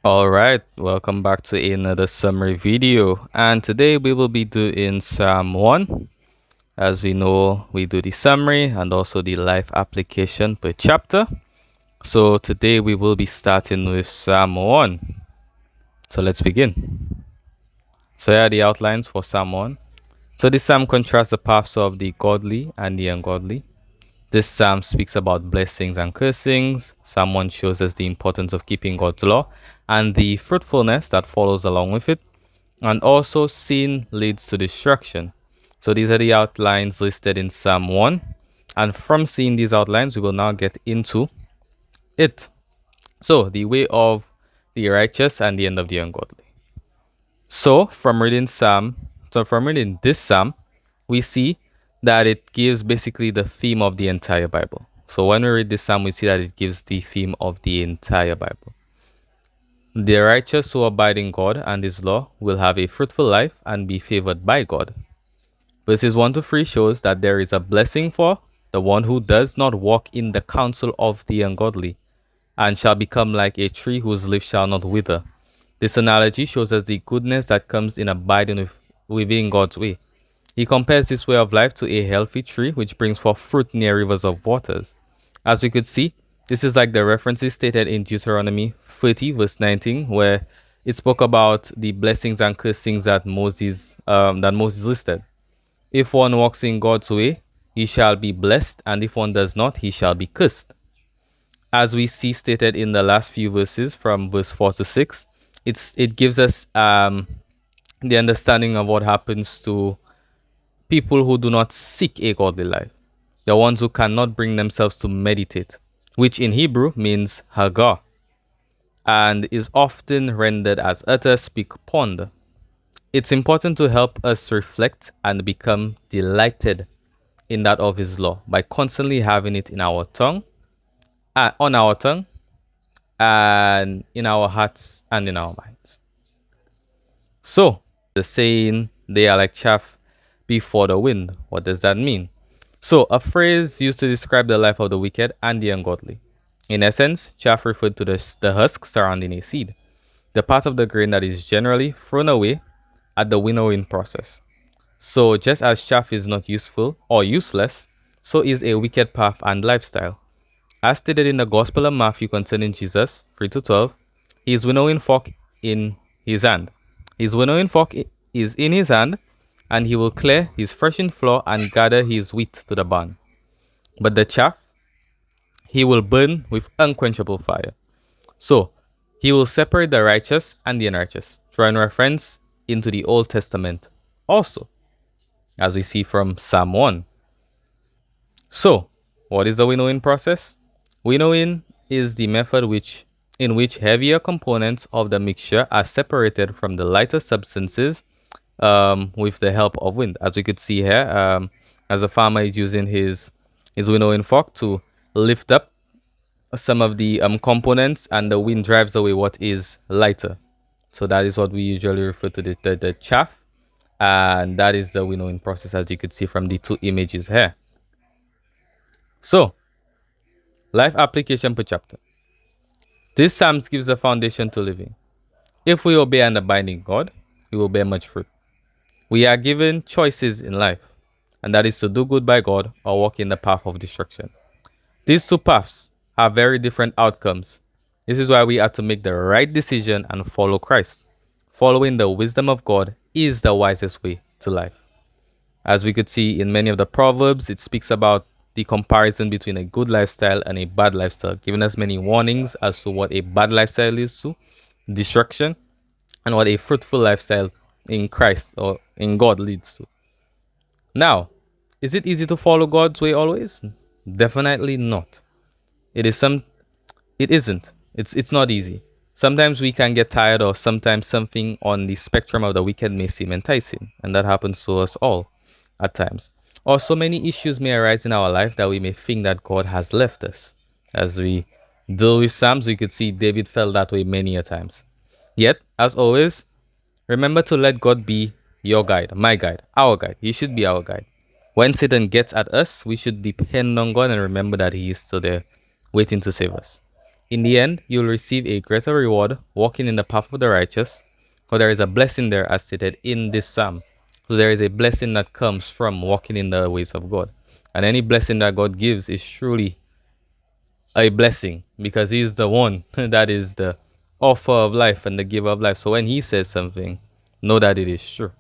All right, welcome back to another summary video, and today we will be doing Psalm 1. As we know, we do the summary and also the life application per chapter. So today we will be starting with Psalm 1. So let's begin. So here are the outlines for Psalm 1. So this psalm contrasts the paths of the godly and the ungodly. This psalm speaks about blessings and cursings. Psalm 1 shows us the importance of keeping God's law and the fruitfulness that follows along with it. And also, sin leads to destruction. So these are the outlines listed in Psalm 1. And from seeing these outlines, we will now get into it. So, the way of the righteous and the end of the ungodly. So, from reading this psalm, we see that it gives basically the theme of the entire Bible. So, when we read this psalm, we see that it gives the theme of the entire Bible. The righteous who abide in God and His law will have a fruitful life and be favored by God. Verses 1 to 3 shows that there is a blessing for the one who does not walk in the counsel of the ungodly, and shall become like a tree whose leaf shall not wither. This analogy shows us the goodness that comes in abiding within God's way. He compares this way of life to a healthy tree which brings forth fruit near rivers of waters. As we could see, this is like the references stated in Deuteronomy 30 verse 19, where it spoke about the blessings and cursings that Moses listed. If one walks in God's way, he shall be blessed, and if one does not, he shall be cursed. As we see stated in the last few verses from verse 4 to 6, it gives us the understanding of what happens to people who do not seek a godly life, the ones who cannot bring themselves to meditate, which in Hebrew means hagar, and is often rendered as utter speak ponder. It's important to help us reflect and become delighted in that of His law by constantly having it in our tongue, on our tongue, and in our hearts and in our minds. So, the saying, they are like chaff before the wind. What does that mean? So, a phrase used to describe the life of the wicked and the ungodly. In essence, chaff referred to the husk surrounding a seed, the part of the grain that is generally thrown away at the winnowing process. So, just as chaff is not useful or useless, so is a wicked path and lifestyle. As stated in the Gospel of Matthew concerning Jesus, 3 to 12, his winnowing fork in his hand. His winnowing fork is in his hand, and he will clear his threshing floor and gather his wheat to the barn. But the chaff he will burn with unquenchable fire. So, he will separate the righteous and the unrighteous, drawing reference into the Old Testament also, as we see from Psalm 1. So, what is the winnowing process? Winnowing is the method in which heavier components of the mixture are separated from the lighter substances with the help of wind. As we could see here, as a farmer is using his winnowing fork to lift up some of the components, and the wind drives away what is lighter. So that is what we usually refer to the chaff, and that is the winnowing process, as you could see from the two images here. So, life application per chapter. This Psalms gives a foundation to living. If we obey and abide in God, we will bear much fruit. We are given choices in life, and that is to do good by God or walk in the path of destruction. These two paths have very different outcomes. This is why we have to make the right decision and follow Christ. Following the wisdom of God is the wisest way to life. As we could see in many of the Proverbs, it speaks about the comparison between a good lifestyle and a bad lifestyle, giving us many warnings as to what a bad lifestyle leads to, destruction, and what a fruitful lifestyle in Christ or in God leads to. Now, is it easy to follow God's way always? Definitely not. It isn't. It's not easy. Sometimes we can get tired, or sometimes something on the spectrum of the wicked may seem enticing, and that happens to us all at times. Also, many issues may arise in our life that we may think that God has left us. As we deal with Psalms, we could see David felt that way many a times. Yet, as always, remember to let God be your guide, my guide, our guide. He should be our guide. When Satan gets at us, we should depend on God and remember that He is still there waiting to save us. In the end, you'll receive a greater reward walking in the path of the righteous, for there is a blessing there as stated in this psalm. So there is a blessing that comes from walking in the ways of God. And any blessing that God gives is truly a blessing because He is the one that is the author of life and the giver of life. So when He says something, know that it is true.